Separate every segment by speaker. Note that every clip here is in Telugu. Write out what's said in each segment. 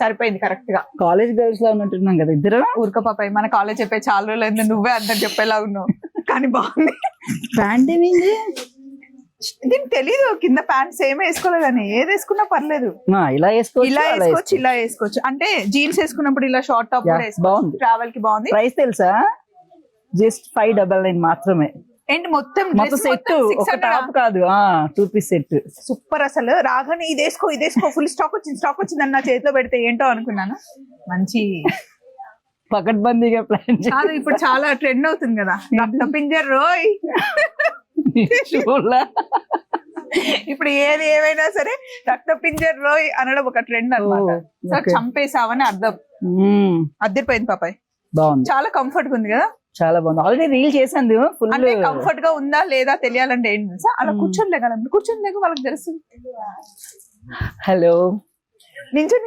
Speaker 1: సరిపోయింది కరెక్ట్ గా.
Speaker 2: కాలేజ్ గర్ల్స్ లా ఉన్నట్టున్నాం కదా ఇద్దరు.
Speaker 1: ఊరుక పాపాయి, మన కాలేజ్ చెప్పే చాలా రోజులు అయింది, నువ్వే అందరు చెప్పేలా ఉన్నావు. కానీ బాగుంది.
Speaker 2: ప్యాంట్ ఏమైంది?
Speaker 1: దీనికి తెలీదు కింద ప్యాంట్ సేమ్ వేసుకోలేదని, ఏది వేసుకున్నా పర్లేదు.
Speaker 2: ఇలా వేసుకోవచ్చు,
Speaker 1: ఇలా వేసుకోవచ్చు, ఇలా వేసుకోవచ్చు. అంటే జీన్స్ వేసుకున్నప్పుడు ఇలా షార్ట్ టాప్ కూడా
Speaker 2: బాగుంది.
Speaker 1: ట్రావెల్ కి బాగుంది.
Speaker 2: ప్రైస్ తెలుసా? జస్ట్ 599 మాత్రమే.
Speaker 1: ఏంటి మొత్తం
Speaker 2: సెట్, ఒక టాప్ కాదు, 2 పీస్ సెట్.
Speaker 1: సూపర్. అసలు రాగానే ఇది వేసుకో ఫుల్ స్టాక్ వచ్చింది అని నా చేతిలో పెడితే ఏంటో అనుకున్నాను. మంచి
Speaker 2: పకడ్బందీగా ప్లాన్
Speaker 1: కాదు, ఇప్పుడు చాలా ట్రెండ్ అవుతుంది కదా రక్త పింజర్ రోయ్. ఇప్పుడు ఏది ఏమైనా సరే రక్త పింజర్ రోయ్ అనడం ఒక ట్రెండ్ అన్నమాట. సో చంపేసావని అర్థం. అద్దరిపోయింది పాపాయ్,
Speaker 2: బాగుంది,
Speaker 1: చాలా కంఫర్ట్ గా ఉంది కదా.
Speaker 2: చాలా బాగుంది. ఆల్రెడీ రీల్ చేసాను ఫుల్.
Speaker 1: అంటే కంఫర్ట్ గా ఉందా లేదా తెలియాలంటే ఏంటి తెలుసా, అలా కూర్చొని లేగలండి, కూర్చొని లేక వాళ్ళకి తెలుస్తుంది.
Speaker 2: హలో,
Speaker 1: నించు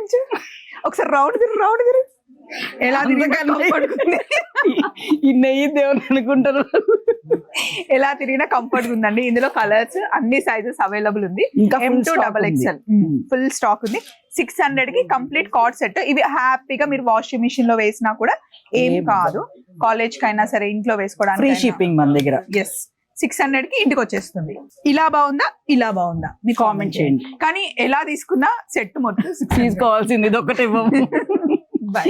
Speaker 1: ఒకసారి రౌండ్ తిరు ఎలా
Speaker 2: ఇన్నయ్యేమని అనుకుంటారు.
Speaker 1: ఎలా తిరిగినా కంఫర్ట్ ఉందండి. ఇందులో కలర్స్ అన్ని సైజెస్ అవైలబుల్ ఉంది. M2 XXL ఫుల్ స్టాక్ ఉంది. 600 కి కంప్లీట్ కార్డ్ సెట్. ఇవి హ్యాపీగా మీరు వాషింగ్ మిషన్ లో వేసినా కూడా ఏం కాదు. కాలేజ్ కైనా సరే ఇంట్లో వేసుకోవడానికి
Speaker 2: ఫ్రీ షిప్పింగ్ మన దగ్గర.
Speaker 1: ఎస్, 600 కి ఇంటికి వచ్చేస్తుంది. ఇలా బాగుందా మీ కామెంట్ చేయండి. కానీ ఎలా తీసుకున్నా సెట్ మొత్తం
Speaker 2: తీసుకోవాల్సింది ఇది ఒకటి.
Speaker 1: బై.